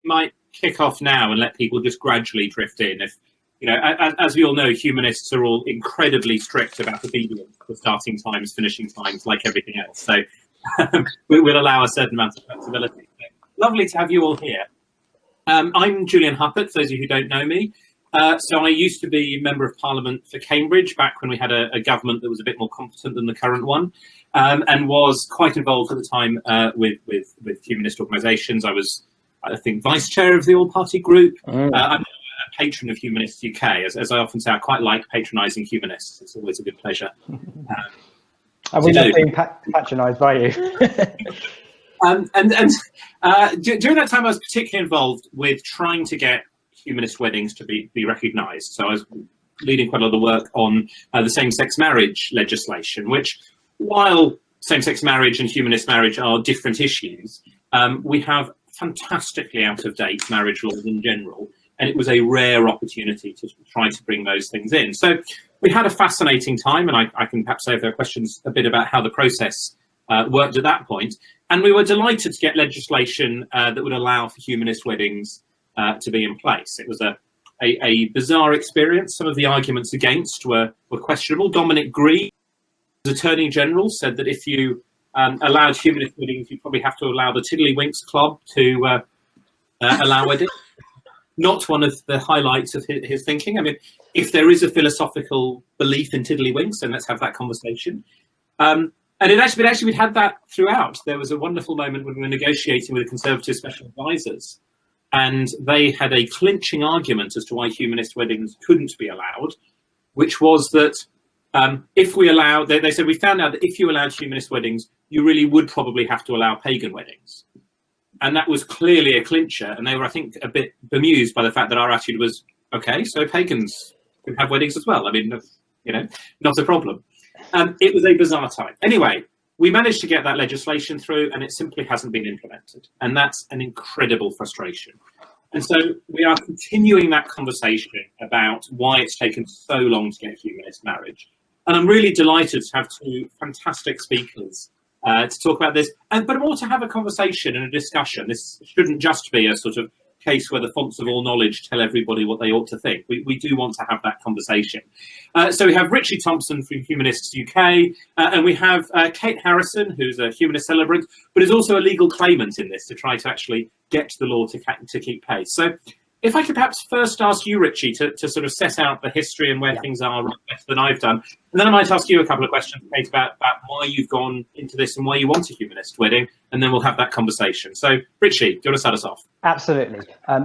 might kick off now and let people just gradually drift in. If as we all know, humanists are all incredibly strict about obedience for starting times, finishing times, like everything else. So we'll allow a certain amount of flexibility. So, lovely to have you all here. I'm Julian Herbert, for those of you who don't know me. So I used to be Member of Parliament for Cambridge back when we had a government that was a bit more competent than the current one, and was quite involved at the time with humanist organisations. I was, I think, vice chair of the all-party group. I'm a patron of Humanists UK. As I often say, I quite like patronising humanists. It's always a good pleasure. Are we not being patronised by you? During that time, I was particularly involved with trying to get humanist weddings to be recognised. So I was leading quite a lot of work on the same-sex marriage legislation, which, while same-sex marriage and humanist marriage are different issues, we have fantastically out-of-date marriage laws in general, and it was a rare opportunity to try to bring those things in. So we had a fascinating time, and I can perhaps say if there are questions a bit about how the process worked at that point. And we were delighted to get legislation that would allow for humanist weddings to be in place. It was a bizarre experience. Some of the arguments against were questionable. Dominic Green, the Attorney General, said that if you allowed humanist weddings, you'd probably have to allow the Tiddlywinks Club to allow weddings. Not one of the highlights of his thinking. I mean, if there is a philosophical belief in Tiddlywinks, then let's have that conversation. And we'd had that throughout. There was a wonderful moment when we were negotiating with the Conservative Special Advisors, and they had a clinching argument as to why humanist weddings couldn't be allowed, which was that if we allow, they said, we found out that if you allowed humanist weddings, you really would probably have to allow pagan weddings. And that was clearly a clincher. And they were, I think, a bit bemused by the fact that our attitude was, okay, so pagans can have weddings as well. I mean, not a problem. It was a bizarre time. Anyway, we managed to get that legislation through, and it simply hasn't been implemented. And that's an incredible frustration. And so we are continuing that conversation about why it's taken so long to get humanist marriage. And I'm really delighted to have two fantastic speakers to talk about this, but more to have a conversation and a discussion. This shouldn't just be a sort of case where the fonts of all knowledge tell everybody what they ought to think. We do want to have that conversation. So we have Richy Thompson from Humanists UK, and we have Kate Harrison, who's a humanist celebrant, but is also a legal claimant in this to try to actually get the law to keep pace. So if I could perhaps first ask you, Richy, to sort of set out the history and where things are better than I've done. And then I might ask you a couple of questions, Kate, about why you've gone into this and why you want a humanist wedding, and then we'll have that conversation. So, Richy, do you want to start us off? Absolutely.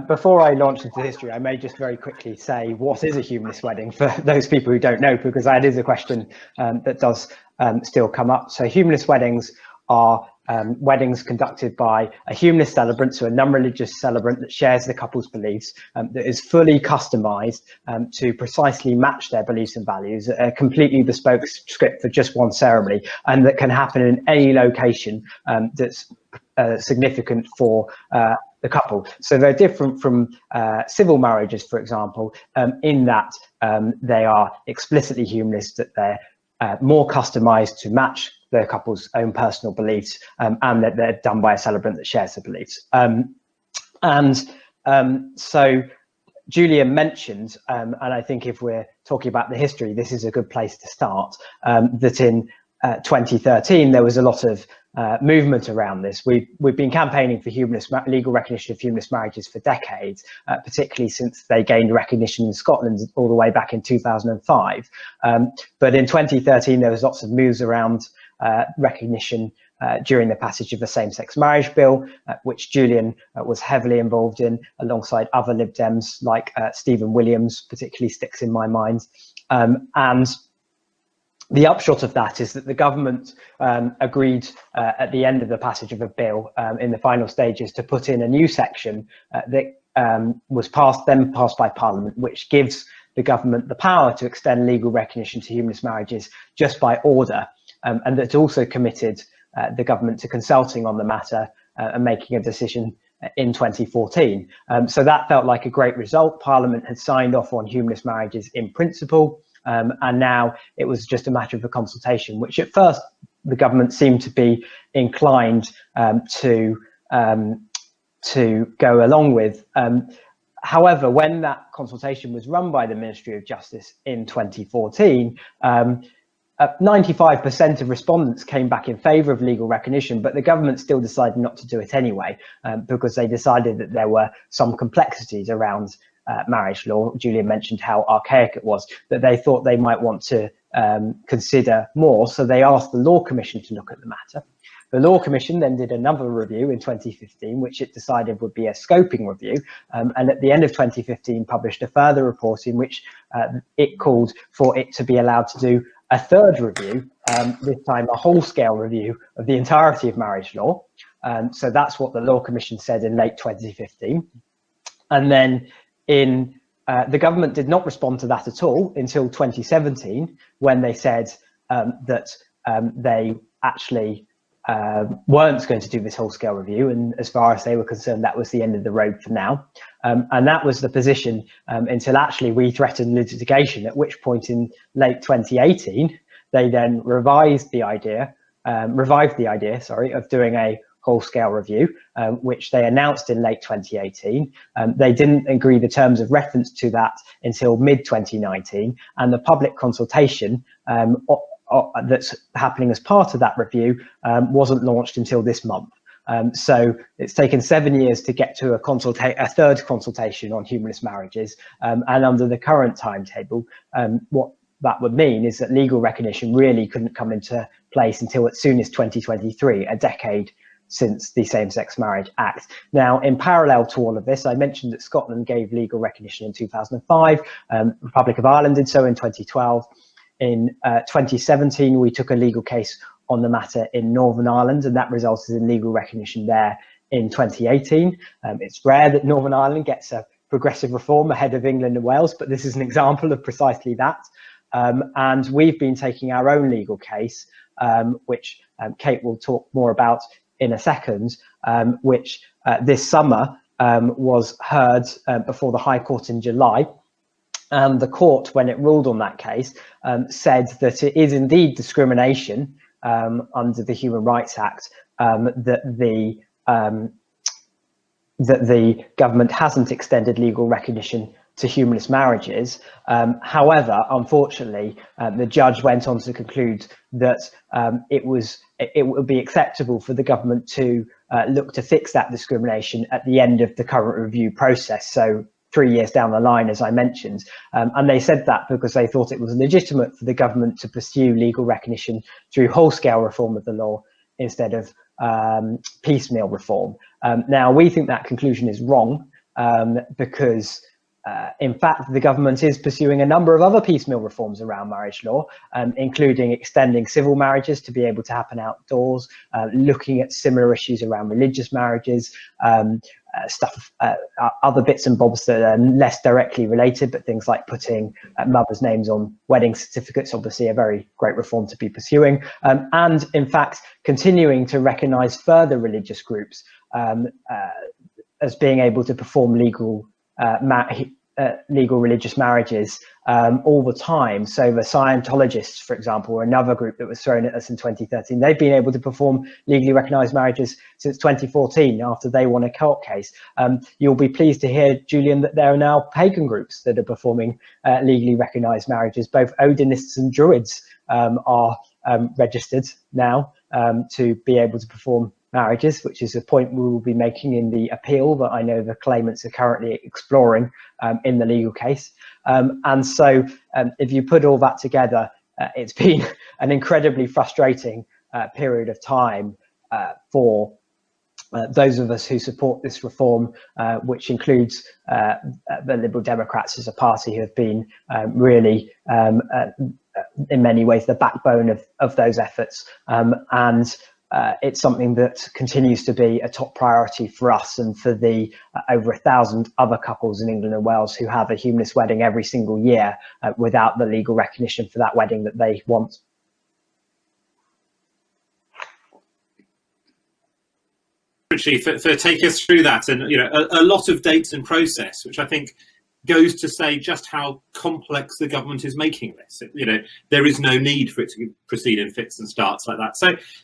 Before I launch into history, I may just very quickly say, what is a humanist wedding for those people who don't know, because that is a question that does still come up. So humanist weddings are weddings conducted by a humanist celebrant, so a non-religious celebrant that shares the couple's beliefs, that is fully customized to precisely match their beliefs and values, a completely bespoke script for just one ceremony, and that can happen in any location that's significant for the couple. So they're different from civil marriages, for example, in that they are explicitly humanist, that they're more customized to match the couple's own personal beliefs, and that they're done by a celebrant that shares the beliefs. So Julian mentioned, and I think if we're talking about the history, this is a good place to start, that in 2013 there was a lot of movement around this. We've been campaigning for legal recognition of humanist marriages for decades, particularly since they gained recognition in Scotland all the way back in 2005. But in 2013 there was lots of moves around recognition during the passage of the same-sex marriage bill, which Julian was heavily involved in alongside other Lib Dems like Stephen Williams, particularly sticks in my mind. And the upshot of that is that the government agreed at the end of the passage of a bill in the final stages to put in a new section that was passed by Parliament, which gives the government the power to extend legal recognition to humanist marriages just by order, and that also committed the government to consulting on the matter and making a decision in 2014. So that felt like a great result. Parliament had signed off on humanist marriages in principle, and now it was just a matter of a consultation, which at first the government seemed to be inclined to to go along with. However, when that consultation was run by the Ministry of Justice in 2014, 95% of respondents came back in favour of legal recognition, but the government still decided not to do it anyway, because they decided that there were some complexities around marriage law. Julian mentioned how archaic it was, that they thought they might want to consider more. So they asked the Law Commission to look at the matter. The Law Commission then did another review in 2015, which it decided would be a scoping review, and at the end of 2015 published a further report in which it called for it to be allowed to do a third review, this time a whole-scale review of the entirety of marriage law. So that's what the Law Commission said in late 2015. And then the government did not respond to that at all until 2017, when they said that they actually weren't going to do this whole-scale review, and as far as they were concerned, that was the end of the road for now. And that was the position until actually we threatened litigation, at which point in late 2018, they then revived the idea, of doing a whole-scale review, which they announced in late 2018. They didn't agree the terms of reference to that until mid-2019, and the public consultation that's happening as part of that review wasn't launched until this month. So it's taken 7 years to get to a third consultation on humanist marriages, and under the current timetable, what that would mean is that legal recognition really couldn't come into place until as soon as 2023, a decade since the Same-Sex Marriage Act. Now, in parallel to all of this, I mentioned that Scotland gave legal recognition in 2005, Republic of Ireland did so in 2012. In 2017, we took a legal case on the matter in Northern Ireland, and that resulted in legal recognition there in 2018. It's rare that Northern Ireland gets a progressive reform ahead of England and Wales, but this is an example of precisely that. And we've been taking our own legal case, which Kate will talk more about in a second, which this summer was heard before the High Court in July. And the court, when it ruled on that case, said that it is indeed discrimination under the Human Rights Act, that the government hasn't extended legal recognition to humanist marriages. However, unfortunately, the judge went on to conclude that it would be acceptable for the government to look to fix that discrimination at the end of the current review process. So 3 years down the line, as I mentioned, and they said that because they thought it was legitimate for the government to pursue legal recognition through whole-scale reform of the law instead of piecemeal reform. Now, we think that conclusion is wrong, because in fact, the government is pursuing a number of other piecemeal reforms around marriage law, including extending civil marriages to be able to happen outdoors, looking at similar issues around religious marriages, other bits and bobs that are less directly related, but things like putting mothers' names on wedding certificates, obviously a very great reform to be pursuing, and in fact continuing to recognise further religious groups as being able to perform legal religious marriages all the time. So the Scientologists, for example, were another group that was thrown at us in 2013. They've been able to perform legally recognised marriages since 2014 after they won a court case. You'll be pleased to hear, Julian, that there are now pagan groups that are performing legally recognised marriages. Both Odinists and Druids are registered now to be able to perform marriages, which is a point we will be making in the appeal that I know the claimants are currently exploring in the legal case. And so if you put all that together, it's been an incredibly frustrating period of time for those of us who support this reform, which includes the Liberal Democrats as a party who have been really, in many ways, the backbone of those efforts. And it's something that continues to be a top priority for us and for the over 1,000 other couples in England and Wales who have a humanist wedding every single year without the legal recognition for that wedding that they want. Richy, for take us through that, and a lot of dates and process, which I think goes to say just how complex the government is making this. There is no need for it to proceed in fits and starts like that.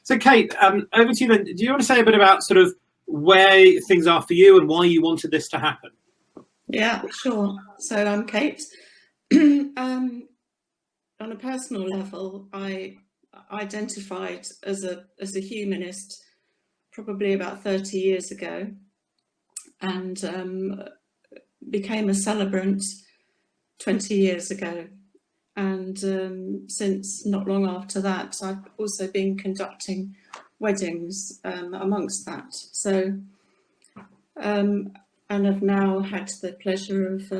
So Kate, over to you then. Do you want to say a bit about sort of where things are for you and why you wanted this to happen. Yeah, sure. So I'm Kate. On a personal level, I identified as a humanist probably about 30 years ago, and became a celebrant 20 years ago. And since not long after that, I've also been conducting weddings amongst that. So, and I've now had the pleasure of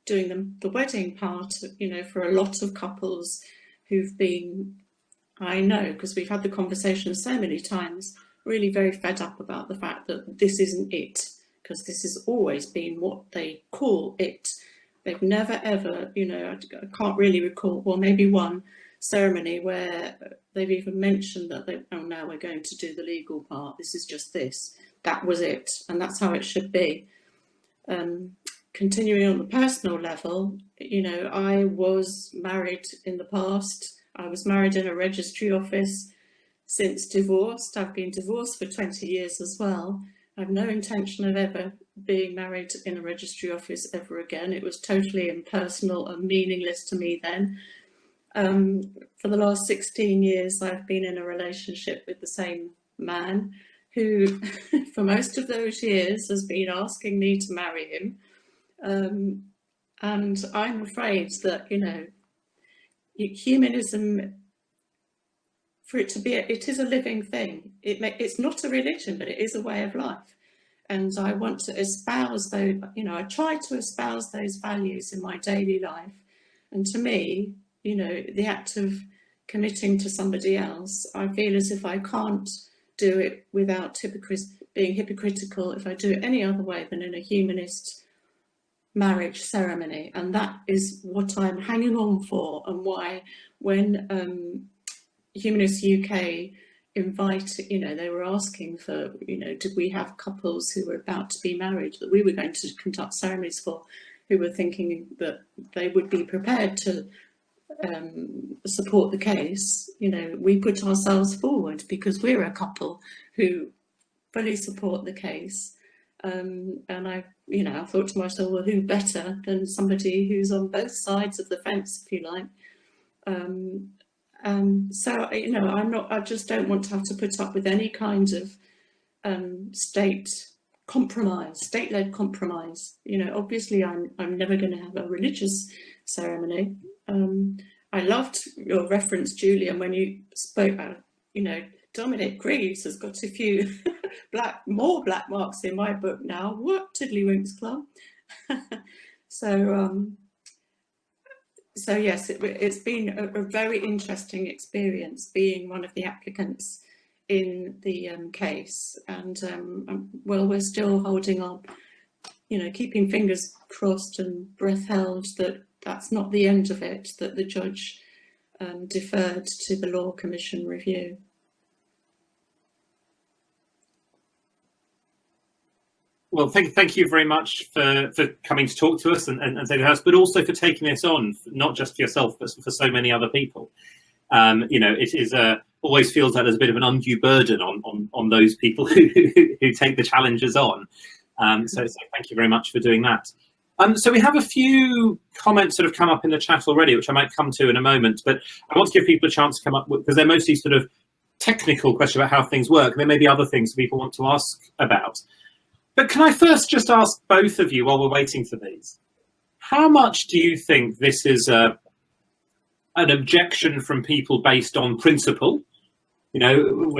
doing the wedding part, you know, for a lot of couples who've been, I know, because we've had the conversation so many times, really very fed up about the fact that this isn't it, because this has always been what they call it. They've never ever, you know, I can't really recall, well, maybe one ceremony where they've even mentioned that oh, now we're going to do the legal part. This is just this. That was it. And that's how it should be. Continuing on the personal level, you know, I was married in the past. I was married in a registry office since divorced. I've been divorced for 20 years as well. I have no intention of ever being married in a registry office ever again. It was totally impersonal and meaningless to me then. For the last 16 years, I've been in a relationship with the same man who, for most of those years, has been asking me to marry him. And I'm afraid that, you know, humanism, for it to be, it is a living thing. It's not a religion, but it is a way of life. And I want to espouse those, you know, I try to espouse those values in my daily life. And to me, you know, the act of committing to somebody else, I feel as if I can't do it without being hypocritical if I do it any other way than in a humanist marriage ceremony. And that is what I'm hanging on for, and why when Humanist UK invited, you know, they were asking for, you know, did we have couples who were about to be married that we were going to conduct ceremonies for, who were thinking that they would be prepared to support the case. You know, we put ourselves forward because we're a couple who fully support the case. And I, you know, I thought to myself, well, who better than somebody who's on both sides of the fence, if you like. So, you know, I just don't want to have to put up with any kind of state-led compromise. You know, obviously I'm never going to have a religious ceremony. I loved your reference, Julian, when you spoke about, you know, Dominic Greaves has got a few more black marks in my book now. What, Tiddlywinks Club? So yes, it's been a very interesting experience being one of the applicants in the case. And well, we're still holding on, you know, keeping fingers crossed and breath held that that's not the end of it, that the judge deferred to the Law Commission review. Well, thank you very much for coming to talk to us and say the house, but also for taking this on, not just for yourself, but for so many other people. You know, it is always feels like there's a bit of an undue burden on those people who take the challenges on. So thank you very much for doing that. So we have a few comments that have come up in the chat already, which I might come to in a moment, but I want to give people a chance to come up with, because they're mostly sort of technical questions about how things work. There may be other things people want to ask about. But can I first just ask both of you, while we're waiting for these, how much do you think this is an objection from people based on principle? You know,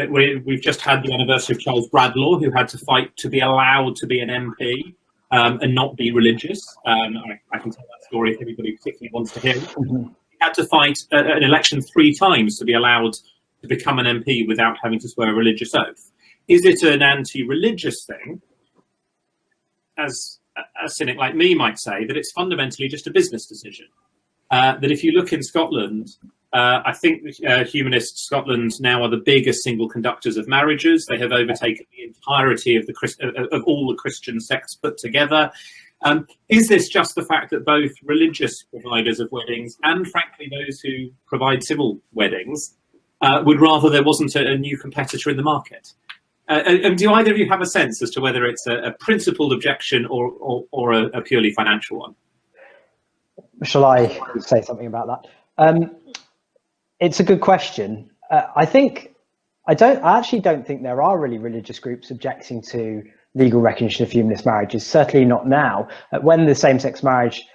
we've just had the anniversary of Charles Bradlaugh, who had to fight to be allowed to be an MP and not be religious. I can tell that story if anybody particularly wants to hear it. He had to fight an election 3 times to be allowed to become an MP without having to swear a religious oath. Is it an anti-religious thing? As a cynic like me might say, that it's fundamentally just a business decision. That if you look in Scotland, I think Humanist Scotland now are the biggest single conductors of marriages. They have overtaken the entirety of all the Christian sects put together. Is this just the fact that both religious providers of weddings and, frankly, those who provide civil weddings would rather there wasn't a new competitor in the market? Do either of you have a sense as to whether it's a principled objection or a purely financial one? Shall I say something about that? It's a good question. I actually don't think there are really religious groups objecting to legal recognition of humanist marriages, certainly not now. When the same-sex marriage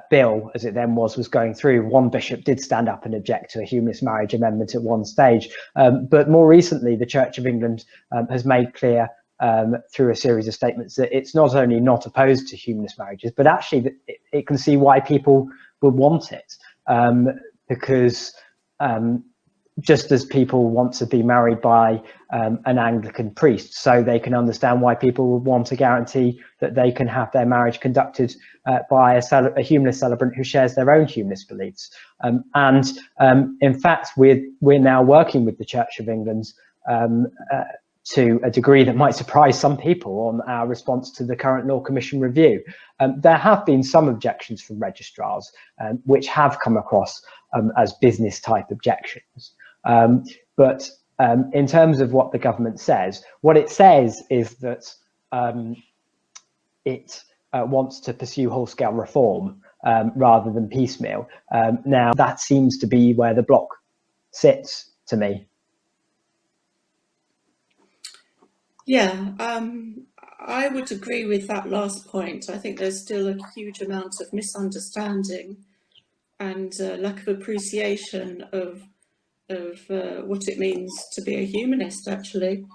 bill, as it then was going through, one bishop did stand up and object to a humanist marriage amendment at one stage. But more recently, the Church of England has made clear through a series of statements that it's not only not opposed to humanist marriages, but actually that it can see why people would want it. Because just as people want to be married by an Anglican priest, so they can understand why people would want a guarantee that they can have their marriage conducted by a humanist celebrant who shares their own humanist beliefs. In fact, we're now working with the Church of England to a degree that might surprise some people on our response to the current Law Commission review. There have been some objections from registrars, which have come across as business type objections. But in terms of what the government says, what it says is that it wants to pursue whole-scale reform rather than piecemeal. Now, that seems to be where the block sits to me. Yeah, I would agree with that last point. I think there's still a huge amount of misunderstanding and lack of appreciation of what it means to be a humanist, actually.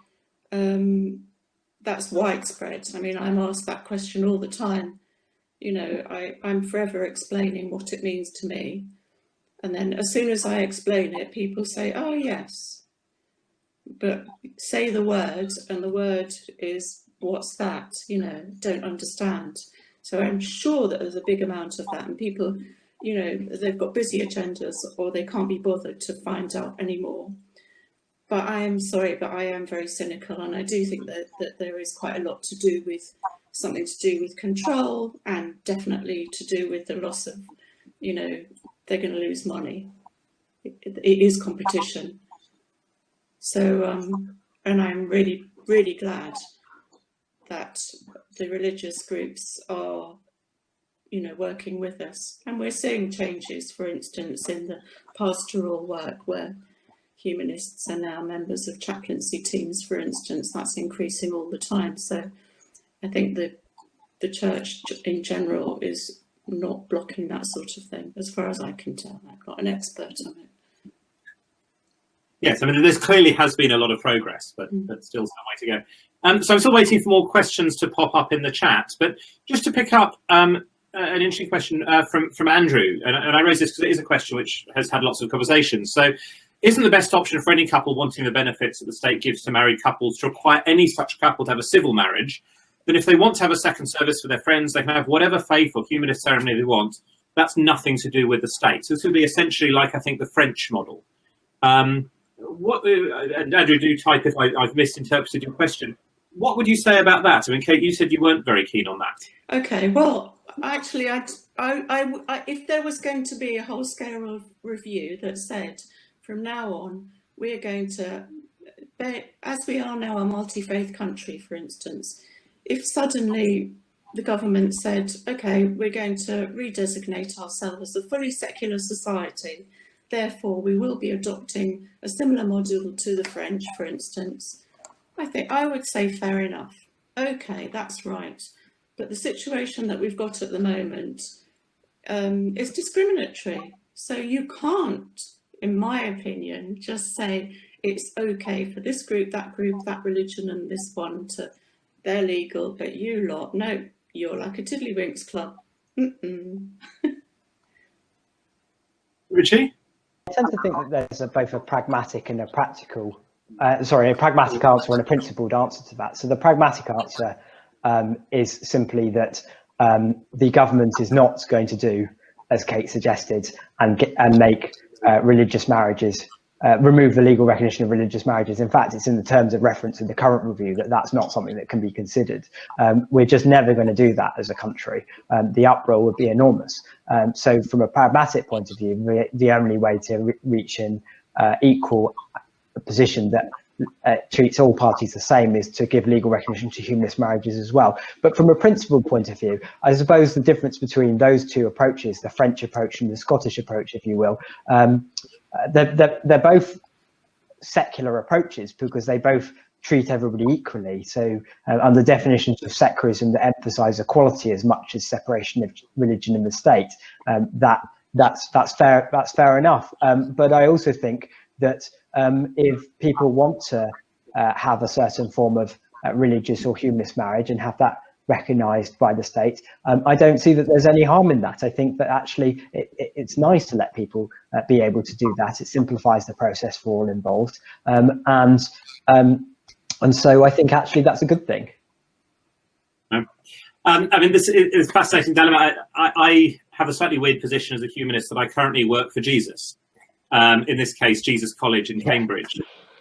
That's widespread. I mean, I'm asked that question all the time. You know, I'm forever explaining what it means to me. And then as soon as I explain it, people say, oh, yes. But say the word, and the word is, what's that? You know, don't understand. So I'm sure that there's a big amount of that, and people, you know, they've got busy agendas or they can't be bothered to find out anymore. But I am sorry, but I am very cynical, and I do think that there is quite a lot to do with something to do with control, and definitely to do with the loss of, you know, they're going to lose money. It is competition. So, and I'm really, really glad that the religious groups are, you know, working with us. And we're seeing changes, for instance, in the pastoral work where humanists are now members of chaplaincy teams, for instance. That's increasing all the time. So I think that the church in general is not blocking that sort of thing, as far as I can tell. I'm not an expert on it. Yes, I mean, there clearly has been a lot of progress, but still some way to go. So I'm still waiting for more questions to pop up in the chat. But just to pick up an interesting question from Andrew, and I raise this because it is a question which has had lots of conversations. So isn't the best option for any couple wanting the benefits that the state gives to married couples to require any such couple to have a civil marriage? Then if they want to have a second service for their friends, they can have whatever faith or humanist ceremony they want. That's nothing to do with the state. So this would be essentially like, I think, the French model. And Andrew, do type if I've misinterpreted your question. What would you say about that? I mean, Kate, you said you weren't very keen on that. Okay, well, actually, if there was going to be a whole-scale review that said, from now on, we're going to, as we are now a multi-faith country, for instance, if suddenly the government said, okay, we're going to redesignate ourselves as a fully secular society, therefore we will be adopting a similar model to the French, for instance, I think I would say fair enough. Okay, that's right. But the situation that we've got at the moment is discriminatory. So you can't, in my opinion, just say it's okay for this group, that religion, and this one to, they're legal, but you lot, no, you're like a tiddlywinks club. Richie? I tend to think that there's both a pragmatic and a practical, a pragmatic answer and a principled answer to that. So the pragmatic answer is simply that the government is not going to do, as Kate suggested, and make religious marriages, remove the legal recognition of religious marriages. In fact, it's in the terms of reference in the current review that that's not something that can be considered. We're just never going to do that as a country. The uproar would be enormous. So from a pragmatic point of view, the only way to reach an equal position that treats all parties the same is to give legal recognition to humanist marriages as well. But from a principled point of view, I suppose the difference between those two approaches, the French approach and the Scottish approach, if you will, they're both secular approaches because they both treat everybody equally. So under definitions of secularism that emphasize equality as much as separation of religion and the state, that's fair enough. But I also think that if people want to have a certain form of religious or humanist marriage and have that recognized by the state, I don't see that there's any harm in that. I think that actually it's nice to let people be able to do that. It simplifies the process for all involved. And so I think actually that's a good thing. I mean, this is a fascinating dilemma. I have a slightly weird position as a humanist that I currently work for Jesus. In this case, Jesus College in Cambridge.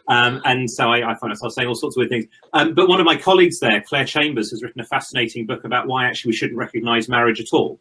And so I find myself saying all sorts of weird things. But one of my colleagues there, Claire Chambers, has written a fascinating book about why actually we shouldn't recognise marriage at all.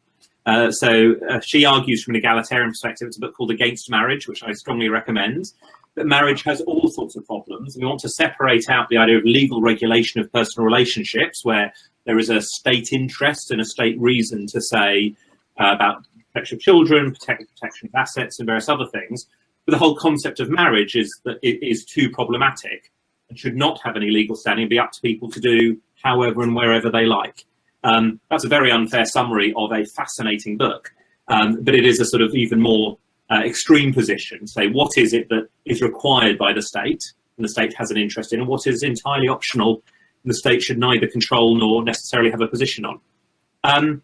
So she argues from an egalitarian perspective. It's a book called Against Marriage, which I strongly recommend. That marriage has all sorts of problems. We want to separate out the idea of legal regulation of personal relationships, where there is a state interest and a state reason to say about protection of children, protection of assets and various other things. But the whole concept of marriage is that it is too problematic and should not have any legal standing and be up to people to do however and wherever they like. That's a very unfair summary of a fascinating book, but it is a sort of even more extreme position. Say, what is it that is required by the state and the state has an interest in, and what is entirely optional and the state should neither control nor necessarily have a position on.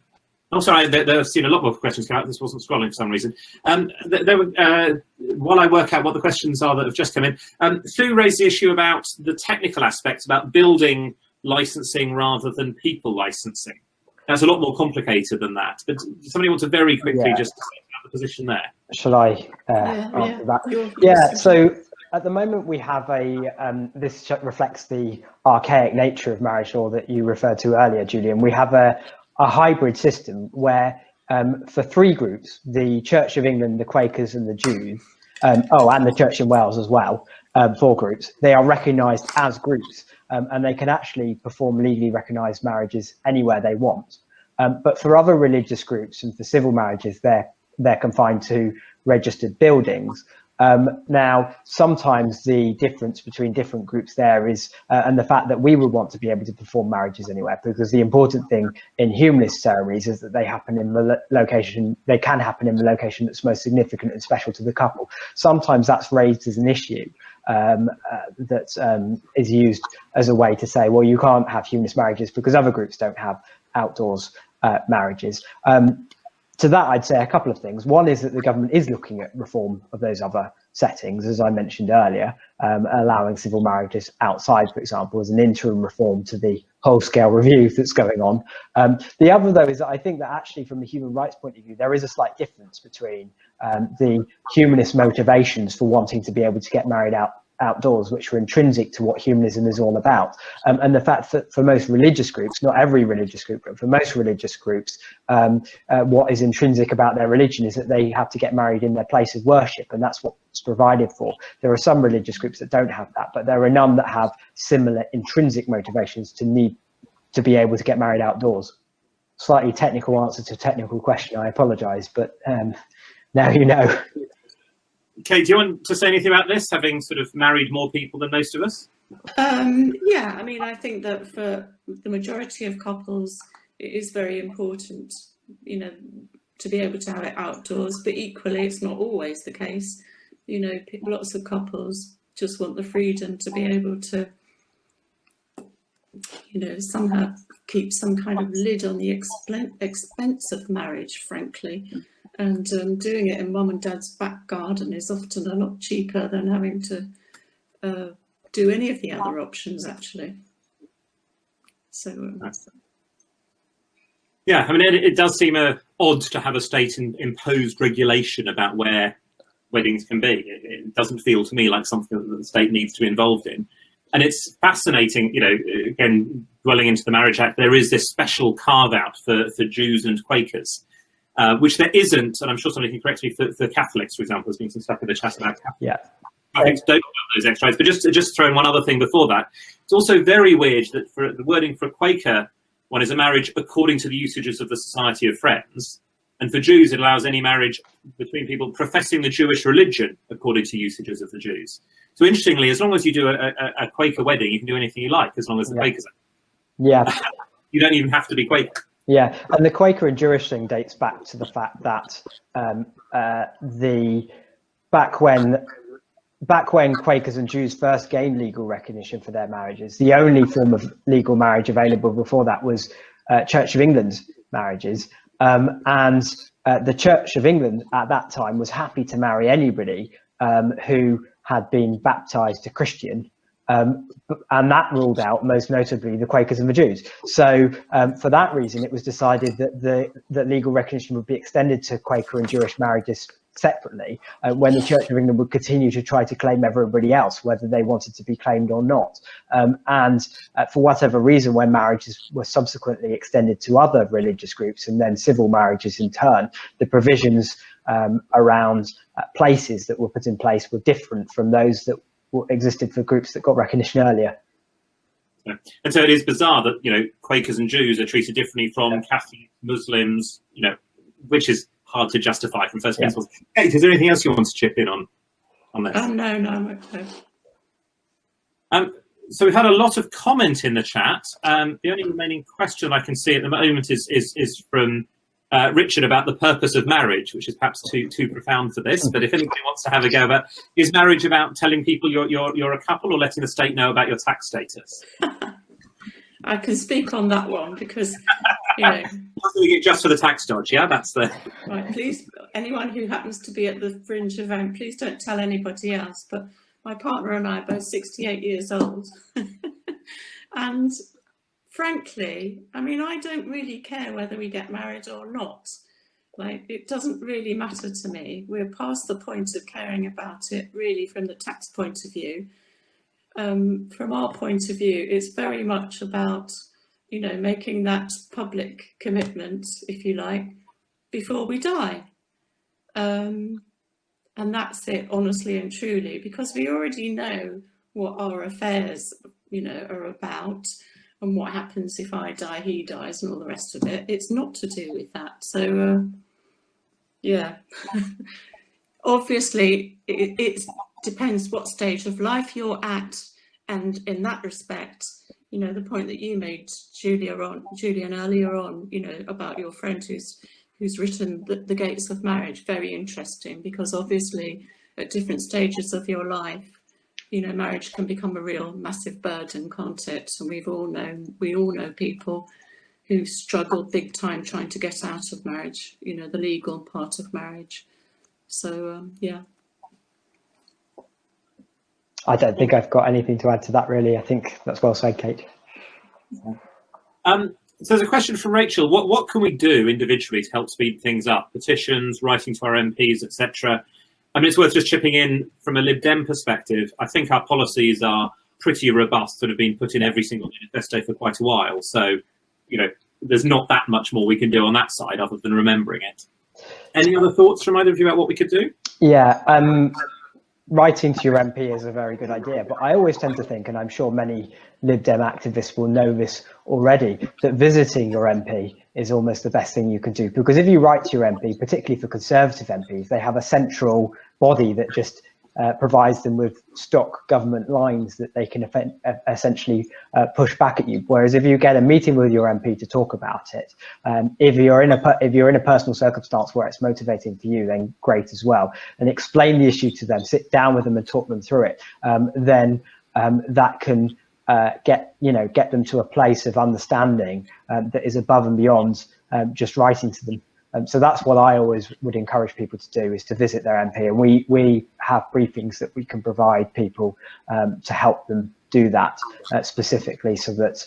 Also, I've seen a lot more questions come out. This wasn't scrolling for some reason. While I work out what the questions are that have just come in, Sue raised the issue about the technical aspects, about building licensing rather than people licensing. That's a lot more complicated than that. But somebody wants to very quickly just say about the position there. Shall I answer that? So at the moment we have this reflects the archaic nature of marriage law that you referred to earlier, Julian. We have a hybrid system where for three groups, the Church of England, the Quakers and the Jews, and the Church in Wales as well, 4 groups, they are recognised as groups and they can actually perform legally recognised marriages anywhere they want. But for other religious groups and for civil marriages, they're confined to registered buildings. Now, sometimes the difference between different groups there is, and the fact that we would want to be able to perform marriages anywhere, because the important thing in humanist ceremonies is that they happen in the location, they can happen in the location that's most significant and special to the couple. Sometimes that's raised as an issue that is used as a way to say, well, you can't have humanist marriages because other groups don't have outdoors marriages. To that, I'd say a couple of things. One is that the government is looking at reform of those other settings, as I mentioned earlier, allowing civil marriages outside, for example, as an interim reform to the whole-scale review that's going on. The other, though, is that I think that actually from a human rights point of view, there is a slight difference between the humanist motivations for wanting to be able to get married outdoors, which are intrinsic to what humanism is all about, and the fact that for most religious groups, not every religious group, but for most religious groups, what is intrinsic about their religion is that they have to get married in their place of worship, and that's what's provided for. There are some religious groups that don't have that, but there are none that have similar intrinsic motivations to need to be able to get married outdoors. Slightly technical answer to a technical question, I apologize, but now you know. Kate, do you want to say anything about this, having sort of married more people than most of us? Yeah, I mean, I think that for the majority of couples, it is very important, you know, to be able to have it outdoors, but equally, it's not always the case. You know, lots of couples just want the freedom to be able to, you know, somehow keep some kind of lid on the expense of marriage, frankly. And doing it in mum and dad's back garden is often a lot cheaper than having to do any of the other options, actually. So, yeah, I mean, it does seem odd to have a state-imposed regulation about where weddings can be. It doesn't feel to me like something that the state needs to be involved in. And it's fascinating, you know, again, dwelling into the Marriage Act, there is this special carve-out for Jews and Quakers. Which there isn't, and I'm sure somebody can correct me, for Catholics, for example. There's been some stuff in the chat about Catholics. Yeah. Catholics don't have those extra rights. But just throw in one other thing before that. It's also very weird that for the wording for a Quaker one is a marriage according to the usages of the Society of Friends. And for Jews, it allows any marriage between people professing the Jewish religion according to usages of the Jews. So interestingly, as long as you do a Quaker wedding, you can do anything you like, as long as the Quakers are. Yeah. You don't even have to be Quaker. Yeah, and the Quaker and Jewish thing dates back to the fact that back when Quakers and Jews first gained legal recognition for their marriages, the only form of legal marriage available before that was Church of England marriages. And the Church of England at that time was happy to marry anybody who had been baptized to Christian. And that ruled out, most notably, the Quakers and the Jews. So for that reason, it was decided that legal recognition would be extended to Quaker and Jewish marriages separately, when the Church of England would continue to try to claim everybody else, whether they wanted to be claimed or not. And for whatever reason, when marriages were subsequently extended to other religious groups and then civil marriages in turn, the provisions around places that were put in place were different from those that existed for groups that got recognition earlier. And so it is bizarre that, Quakers and Jews are treated differently from Catholic Muslims, which is hard to justify from first principles. Kate, is there anything else you want to chip in on this? No, I'm okay. So we've had a lot of comment in the chat. The only remaining question I can see at the moment is from Richard about the purpose of marriage, which is perhaps too profound for this. But if anybody wants to have a go about, is marriage about telling people you're a couple or letting the state know about your tax status? I can speak on that one because, Doing it just for the tax dodge, yeah? That's the... Right, please, anyone who happens to be at the Fringe event, please don't tell anybody else. But my partner and I are both 68 years old. And frankly, I don't really care whether we get married or not. It doesn't really matter to me. We're past the point of caring about it, really, from the tax point of view. From our point of view, it's very much about, making that public commitment, if you like, before we die. And that's it, honestly and truly, because we already know what our affairs, are about and what happens if I die, he dies and all the rest of it. It's not to do with that. So, yeah. Obviously, it depends what stage of life you're at. And in that respect, the point that you made, Julian, earlier on, about your friend who's written the Gates of Marriage, very interesting, because obviously at different stages of your life, marriage can become a real massive burden, can't it? And we all know people who struggle big time trying to get out of marriage, the legal part of marriage. So, yeah. I don't think I've got anything to add to that, really. I think that's well said, Kate. So there's a question from Rachel. What can we do individually to help speed things up? Petitions, writing to our MPs, etc. It's worth just chipping in from a Lib Dem perspective. I think our policies are pretty robust and have been put in every single manifesto for quite a while. So, there's not that much more we can do on that side other than remembering it. Any other thoughts from either of you about what we could do? Yeah. Writing to your MP is a very good idea, but I always tend to think, and I'm sure many Lib Dem activists will know this already, that visiting your MP is almost the best thing you can do. Because if you write to your MP, particularly for Conservative MPs, they have a central body that just provides them with stock government lines that they can essentially push back at you. Whereas if you get a meeting with your MP to talk about it, if you're in a personal circumstance where it's motivating for you, then great as well. And explain the issue to them, sit down with them and talk them through it. Then that can get them to a place of understanding that is above and beyond just writing to them. So that's what I always would encourage people to do, is to visit their MP. And we have briefings that we can provide people to help them do that specifically, so that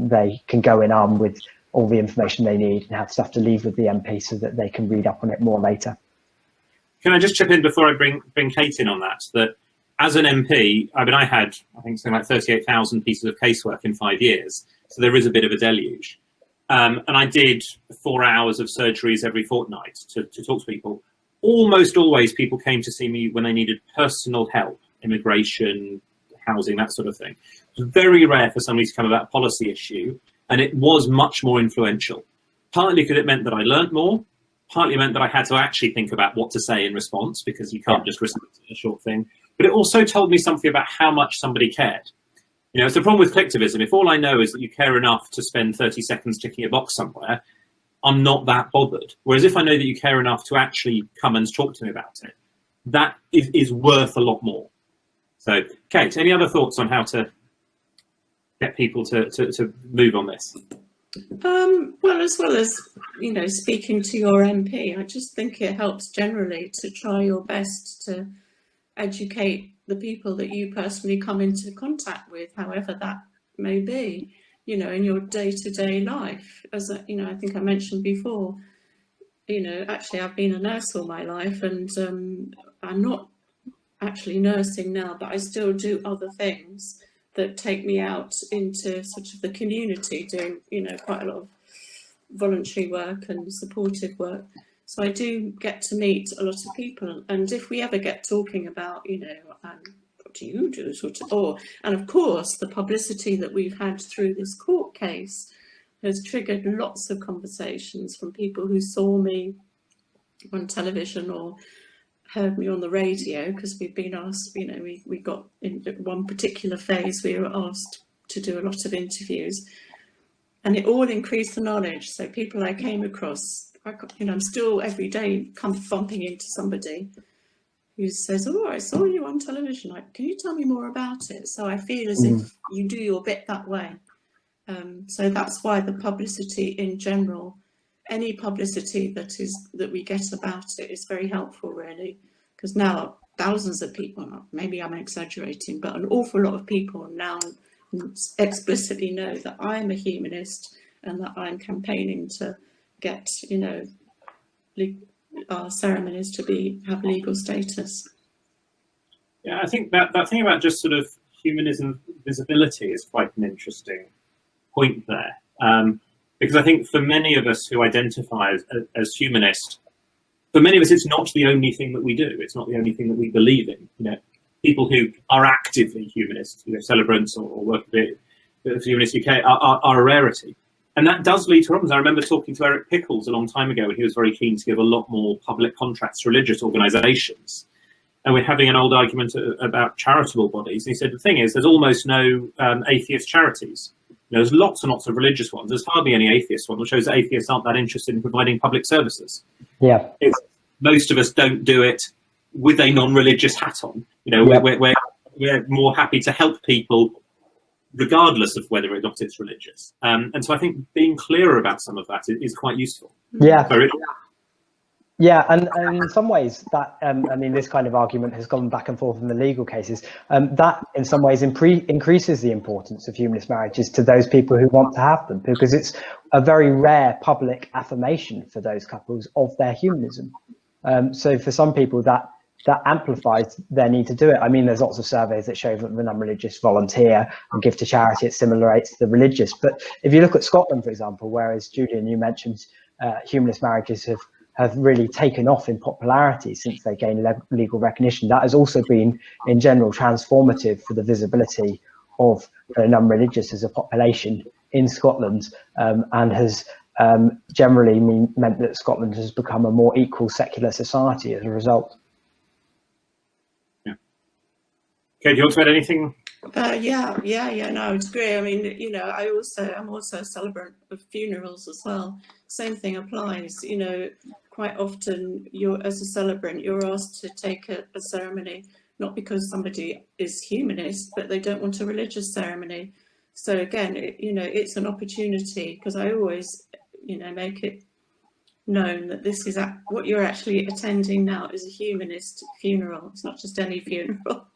they can go in armed with all the information they need and have stuff to leave with the MP so that they can read up on it more later. Can I just chip in before I bring Kate in on that? That as an MP, I had, something like 38,000 pieces of casework in 5 years. So there is a bit of a deluge. And I did 4 hours of surgeries every fortnight to talk to people. Almost always people came to see me when they needed personal help. immigration, housing, that sort of thing. It was very rare for somebody to come about a policy issue, and it was much more influential. Partly because it meant that I learnt more, partly meant that I had to actually think about what to say in response, because you can't just recite a short thing. But it also told me something about how much somebody cared. You know, it's the problem with collectivism. If all I know is that you care enough to spend 30 seconds ticking a box somewhere, I'm not that bothered. Whereas if I know that you care enough to actually come and talk to me about it, that is worth a lot more. So, Kate, any other thoughts on how to get people to move on this? Well, as well as, you know, speaking to your MP, I just think it helps generally to try your best to educate the people that you personally come into contact with, however that may be, you know, in your day-to-day life. As you know, I think I mentioned before, you know, actually I've been a nurse all my life, and I'm not actually nursing now, but I still do other things that take me out into sort of the community, doing, you know, quite a lot of voluntary work and supportive work. So I do get to meet a lot of people, and if we ever get talking about, you know, what do you do, sort of, and of course the publicity that we've had through this court case has triggered lots of conversations from people who saw me on television or heard me on the radio, because we've been asked, you know, we got in one particular phase, we were asked to do a lot of interviews, and it all increased the knowledge. So people I came across, you know, I'm still every day bumping into somebody who says, oh, I saw you on television, like, can you tell me more about it? So I feel as if you do your bit that way. So that's why the publicity in general, any publicity that we get about it is very helpful, really, because now thousands of people, maybe I'm exaggerating, but an awful lot of people now explicitly know that I'm a humanist and that I'm campaigning to get, you know, our ceremonies to have legal status. Yeah, I think that thing about just sort of humanism visibility is quite an interesting point there. Because I think for many of us who identify as humanist, for many of us, it's not the only thing that we do. It's not the only thing that we believe in. You know, people who are actively humanist, you know, Celebrants or work with Humanist UK are a rarity. And that does lead to problems. I remember talking to Eric Pickles a long time ago, and he was very keen to give a lot more public contracts to religious organisations. And we're having an old argument about charitable bodies. And he said, the thing is, there's almost no atheist charities. There's lots and lots of religious ones. There's hardly any atheist ones, which shows that atheists aren't that interested in providing public services. Yeah. Most of us don't do it with a non-religious hat on. You know, we're more happy to help people regardless of whether or not it's religious. And so I think being clearer about some of that is quite useful. Yeah. Yeah, and in some ways that, I mean, this kind of argument has gone back and forth in the legal cases. That in some ways increases the importance of humanist marriages to those people who want to have them, because it's a very rare public affirmation for those couples of their humanism. So for some people that amplifies their need to do it. I mean, there's lots of surveys that show that the non-religious volunteer and give to charity, it stimulates the religious. But if you look at Scotland, for example, whereas Julian, you mentioned humanist marriages have really taken off in popularity since they gained legal recognition. That has also been, in general, transformative for the visibility of the non-religious as a population in Scotland, and has generally meant that Scotland has become a more equal secular society as a result. Yeah. Okay, do you want to add anything? Yeah, no, I would agree. I mean, you know, I'm also a celebrant of funerals as well. Same thing applies. You know, quite often as a celebrant, you're asked to take a ceremony, not because somebody is humanist, but they don't want a religious ceremony. So again, you know, it's an opportunity, because I always, you know, make it known that this is what you're actually attending now is a humanist funeral. It's not just any funeral.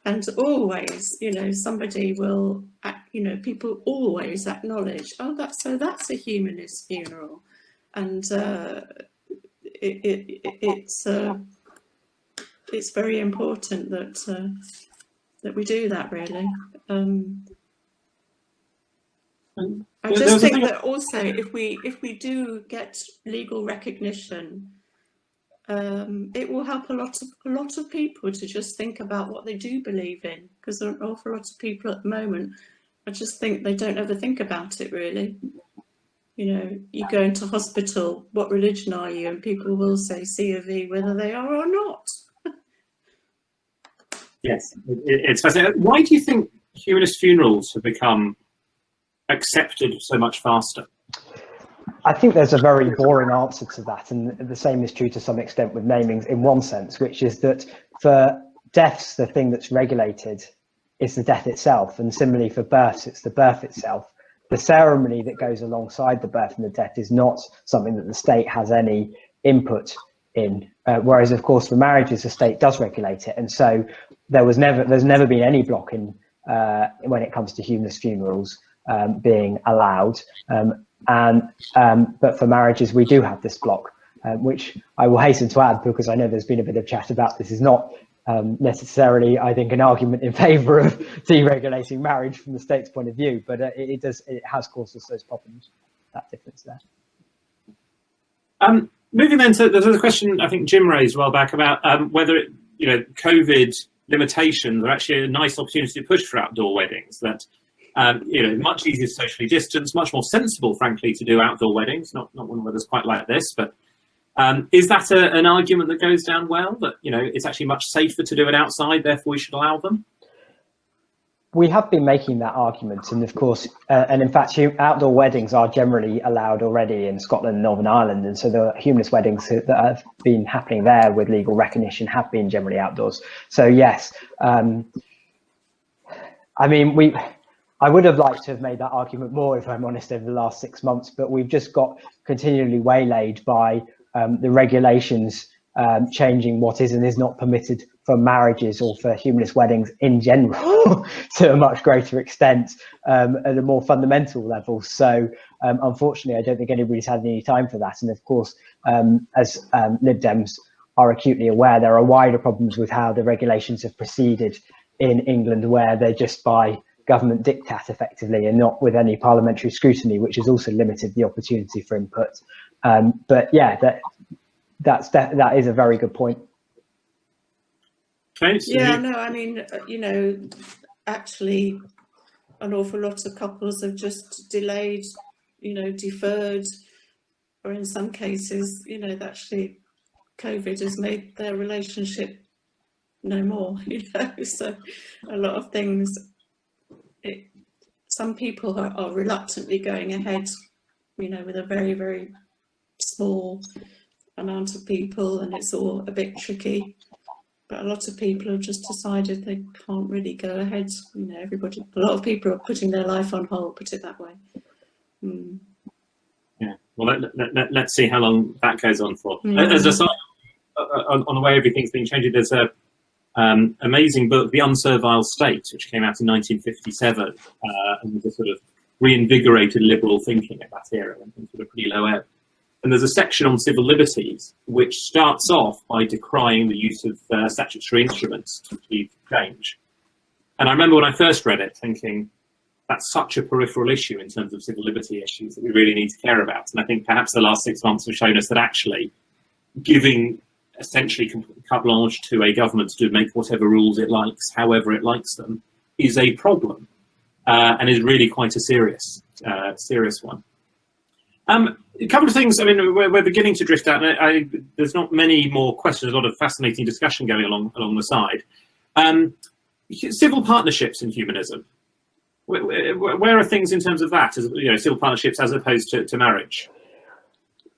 And always, you know, somebody will, you know, people always acknowledge, oh, that's a humanist funeral, and it's very important that we do that, really. I just think that also if we do get legal recognition it will help a lot of people to just think about what they do believe in, because there are an awful lot of people at the moment, I just think they don't ever think about it really. You know, you go into hospital, what religion are you? And people will say C of E, whether they are or not. Yes, it's fascinating. Why do you think humanist funerals have become accepted so much faster? I think there's a very boring answer to that, and the same is true to some extent with namings in one sense, which is that for deaths, the thing that's regulated is the death itself, and similarly for births, it's the birth itself. The ceremony that goes alongside the birth and the death is not something that the state has any input in, whereas of course for marriages the state does regulate it, and so there's never been any block in when it comes to humanist funerals being allowed. But for marriages, we do have this block, which I will hasten to add, because I know there's been a bit of chat about this, is not necessarily, I think, an argument in favour of deregulating marriage from the state's point of view, but it has caused us those problems, that difference there. Moving then to there's a question I think Jim raised a while back about whether COVID limitations are actually a nice opportunity to push for outdoor weddings. That much easier to socially distance, much more sensible, frankly, to do outdoor weddings. Not one where there's quite like this, but is that an argument that goes down well? That it's actually much safer to do it outside, therefore we should allow them. We have been making that argument, and of course, and in fact, outdoor weddings are generally allowed already in Scotland and Northern Ireland, and so the humanist weddings that have been happening there with legal recognition have been generally outdoors. So yes, I mean, I would have liked to have made that argument more, if I'm honest, over the last 6 months, but we've just got continually waylaid by the regulations changing what is and is not permitted for marriages or for humanist weddings in general to a much greater extent at a more fundamental level. So unfortunately, I don't think anybody's had any time for that. And of course, as Lib Dems are acutely aware, there are wider problems with how the regulations have proceeded in England, where they're just by government diktat effectively and not with any parliamentary scrutiny, which has also limited the opportunity for input. But yeah, that is a very good point. Okay, so yeah, no, I mean, actually, an awful lot of couples have just delayed, deferred, or in some cases, actually COVID has made their relationship no more, so a lot of things, some people are reluctantly going ahead, with a very, very small amount of people, and it's all a bit tricky. But a lot of people have just decided they can't really go ahead. A lot of people are putting their life on hold, put it that way. Yeah, well, let's see how long that goes on for. As a side, on the way everything's been changing, there's a amazing book, The Unservile State, which came out in 1957, and was a sort of reinvigorated liberal thinking at that era, when things were pretty low ebb. And there's a section on civil liberties, which starts off by decrying the use of statutory instruments to achieve change. And I remember when I first read it thinking, that's such a peripheral issue in terms of civil liberty issues that we really need to care about. And I think perhaps the last 6 months have shown us that actually giving essentially carte blanche to a government to make whatever rules it likes, however it likes them, is a problem and is really quite a serious one. A couple of things. I mean, we're beginning to drift out. There's not many more questions. A lot of fascinating discussion going along the side. Civil partnerships in humanism. Where are things in terms of that? As civil partnerships as opposed to marriage.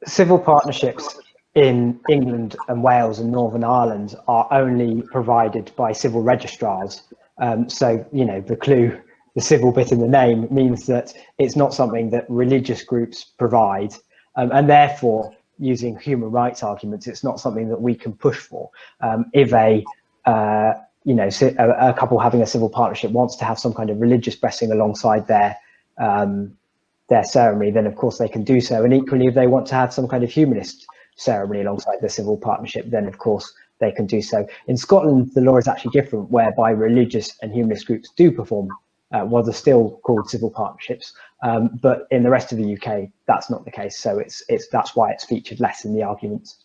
Civil partnerships in England and Wales and Northern Ireland are only provided by civil registrars. So the clue. The civil bit in the name means that it's not something that religious groups provide, and therefore, using human rights arguments, it's not something that we can push for. If a couple having a civil partnership wants to have some kind of religious blessing alongside their ceremony, then of course they can do so. And equally, if they want to have some kind of humanist ceremony alongside their civil partnership, then of course they can do so. In Scotland, the law is actually different, whereby religious and humanist groups do perform what are still called civil partnerships, but in the rest of the UK, that's not the case. So that's why it's featured less in the arguments.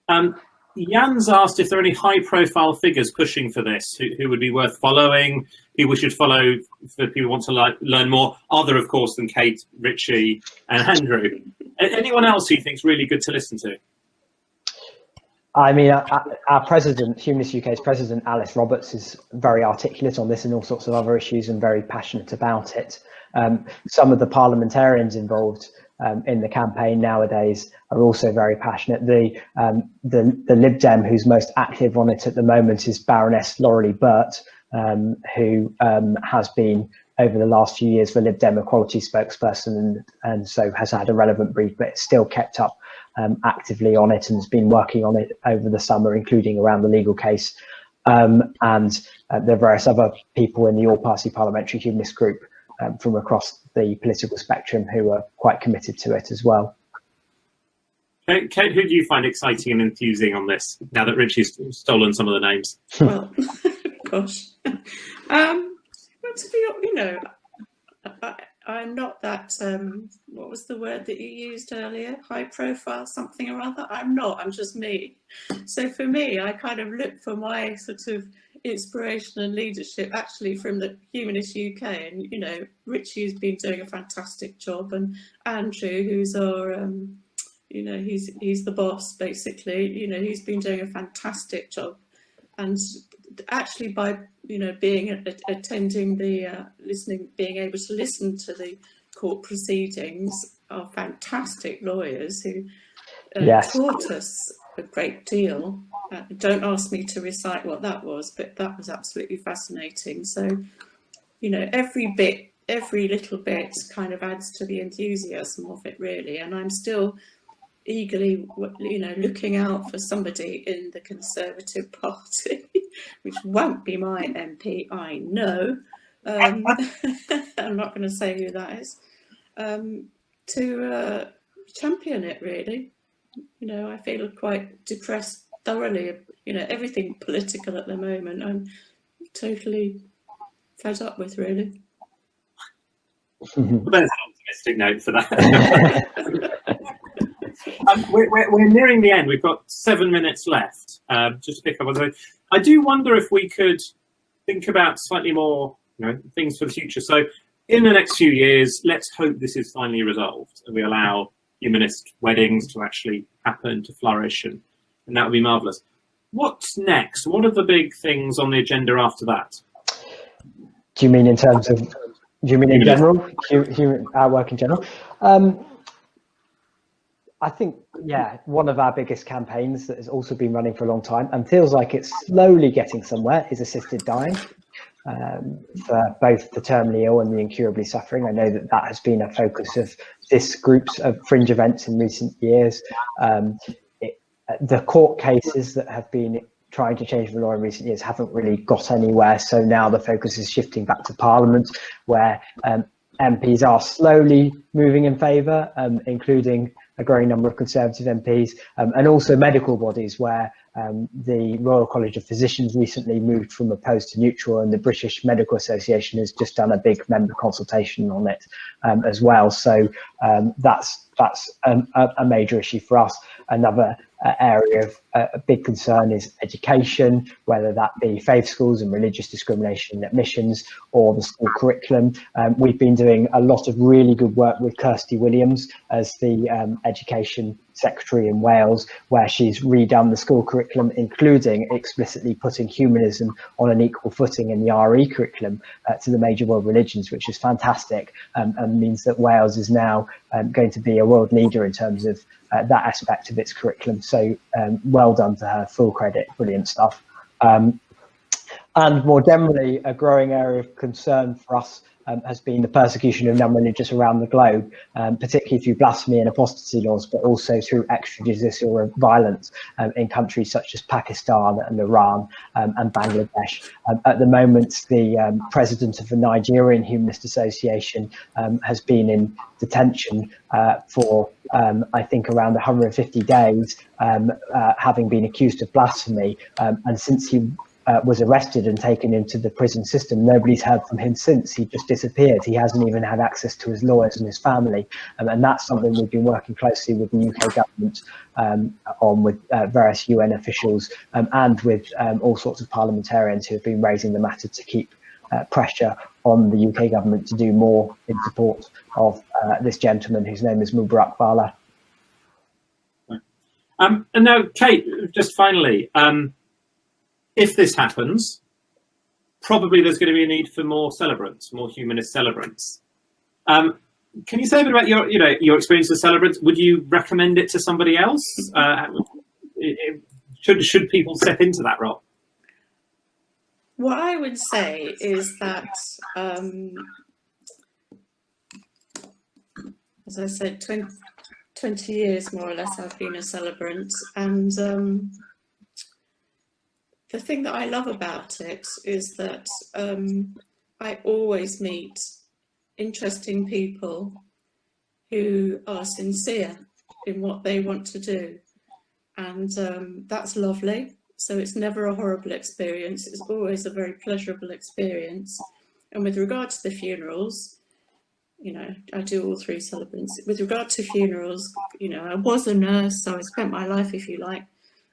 Jan's asked if there are any high-profile figures pushing for this, who would be worth following, who we should follow for people who want to learn more, other, of course, than Kate, Richy, and Andrew. Anyone else who you think is really good to listen to? I mean, our president, Humanist UK's president, Alice Roberts, is very articulate on this and all sorts of other issues and very passionate about it. Some of the parliamentarians involved in the campaign nowadays are also very passionate. The Lib Dem who's most active on it at the moment is Baroness Laurie Burt, who has been over the last few years the Lib Dem equality spokesperson, and so has had a relevant brief, but it's still kept up actively on it and has been working on it over the summer, including around the legal case. And there are various other people in the All-Party Parliamentary Humanist Group from across the political spectrum who are quite committed to it as well. Kate, who do you find exciting and enthusing on this, now that Richie's stolen some of the names? Well, gosh. Well, to be, you know, I'm not that, what was the word that you used earlier? High profile, something or other? I'm not, I'm just me. So for me, I kind of look for my sort of inspiration and leadership actually from the Humanist UK, and, you know, Richy's been doing a fantastic job, and Andrew, who's our, you know, he's the boss basically, you know, he's been doing a fantastic job. And actually by, you know, attending the being able to listen to the court proceedings, are fantastic lawyers who Yes. taught us a great deal. Don't ask me to recite what that was, but that was absolutely fascinating. So, you know, every little bit kind of adds to the enthusiasm of it, really. And I'm still eagerly, you know, looking out for somebody in the Conservative Party, which won't be my MP, I know. I'm not going to say who that is, to champion it, really. You know, I feel quite depressed thoroughly, you know, everything political at the moment. I'm totally fed up with, really. Well, there's an optimistic note for that. We're nearing the end. We've got 7 minutes left. Just to pick up on something. I do wonder if we could think about slightly more, you know, things for the future. So in the next few years, let's hope this is finally resolved and we allow humanist weddings to actually happen, to flourish, and that would be marvellous. What's next? What are the big things on the agenda after that? Do you mean in terms of, do you mean in general, our work in general? I think, yeah, one of our biggest campaigns that has also been running for a long time and feels like it's slowly getting somewhere is assisted dying, for both the terminally ill and the incurably suffering. I know that has been a focus of this group's of fringe events in recent years. The court cases that have been trying to change the law in recent years haven't really got anywhere. So now the focus is shifting back to Parliament, where MPs are slowly moving in favour, including a growing number of Conservative MPs, and also medical bodies, where the Royal College of Physicians recently moved from opposed to neutral, and the British Medical Association has just done a big member consultation on it as well. So that's a major issue for us. Another area of a big concern is education, whether that be faith schools and religious discrimination in admissions or the school curriculum. We've been doing a lot of really good work with Kirsty Williams as the Education Secretary in Wales, where she's redone the school curriculum, including explicitly putting humanism on an equal footing in the RE curriculum to the major world religions, which is fantastic, and means that Wales is now going to be a world leader in terms of that aspect of its curriculum. So well done to her, full credit, brilliant stuff. And more generally, a growing area of concern for us has been the persecution of non-religious around the globe, particularly through blasphemy and apostasy laws, but also through extrajudicial violence in countries such as Pakistan and Iran and Bangladesh. At the moment, the president of the Nigerian Humanist Association has been in detention for, I think, around 150 days, having been accused of blasphemy. And since he was arrested and taken into the prison system. Nobody's heard from him since. He just disappeared. He hasn't even had access to his lawyers and his family. And that's something we've been working closely with the UK government on, with various UN officials and with all sorts of parliamentarians who have been raising the matter to keep pressure on the UK government to do more in support of this gentleman whose name is Mubarak Bala. And now, Kate, just finally, if this happens, probably there's going to be a need for more celebrants, more humanist celebrants. Can you say a bit about your experience with Celebrant? Would you recommend it to somebody else? Should people step into that role? What I would say is that, as I said, 20 years more or less I've been a celebrant, and the thing that I love about it is that I always meet interesting people who are sincere in what they want to do, and that's lovely. So it's never a horrible experience, it's always a very pleasurable experience. And with regard to the funerals, I do all three celebrants. With regard to funerals, I was a nurse, so I spent my life, if you like,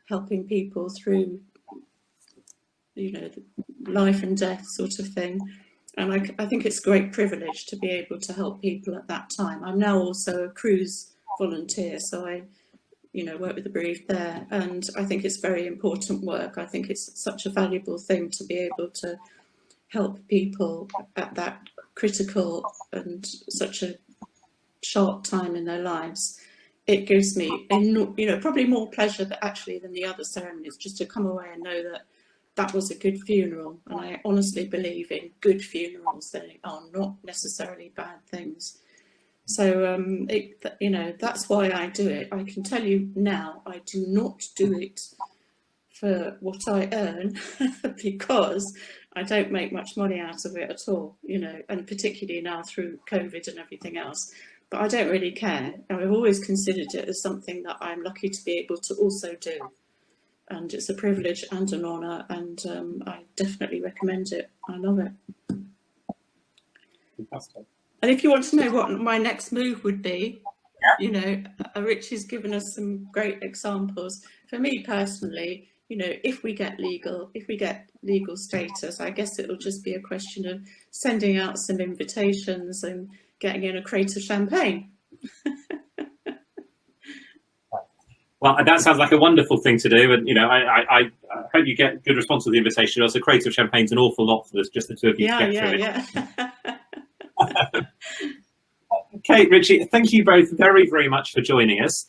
helping people through, life and death sort of thing. And I think it's a great privilege to be able to help people at that time. I'm now also a cruise volunteer, so I work with the bereaved there, and I think it's very important work. I think it's such a valuable thing to be able to help people at that critical and such a sharp time in their lives. It gives me, probably more pleasure than the other ceremonies, just to come away and know that that was a good funeral. And I honestly believe in good funerals. They are not necessarily bad things. So, that's why I do it. I can tell you now, I do not do it for what I earn because I don't make much money out of it at all, and particularly now through COVID and everything else. But I don't really care. I've always considered it as something that I'm lucky to be able to also do. And it's a privilege and an honour, and I definitely recommend it. I love it. Fantastic. And if you want to know what my next move would be, Richy's given us some great examples. For me personally, if we get legal status, I guess it'll just be a question of sending out some invitations and getting in a crate of champagne. Well, that sounds like a wonderful thing to do, and I hope you get good response to the invitation. Also, a crate of champagne's an awful lot for just the two of you to get through it. Kate, Richy, thank you both very, very much for joining us.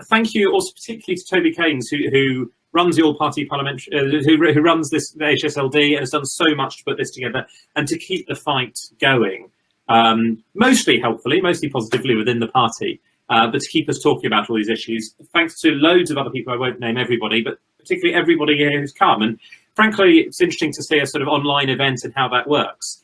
Thank you also particularly to Toby Keynes, who runs the all-party parliamentary, who runs the HSLD and has done so much to put this together and to keep the fight going, mostly helpfully, mostly positively within the party, but to keep us talking about all these issues. Thanks to loads of other people, I won't name everybody, but particularly everybody here who's come. And frankly, it's interesting to see a sort of online event and how that works.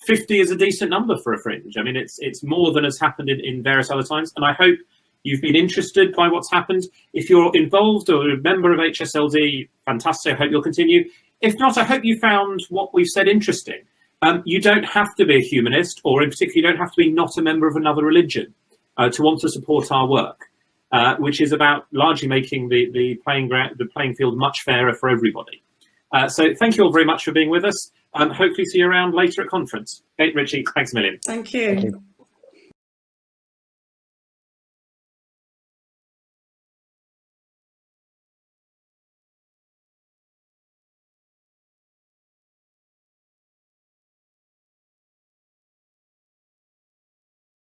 50 is a decent number for a fringe. I mean, it's more than has happened in various other times, and I hope you've been interested by what's happened. If you're involved or a member of HSLD, fantastic, I hope you'll continue. If not, I hope you found what we've said interesting. You don't have to be a humanist, or in particular, you don't have to be not a member of another religion to want to support our work, which is about largely making the playing field much fairer for everybody. So thank you all very much for being with us. Hopefully see you around later at conference. Kate, Richy, thanks a million. Thank you. Thank you.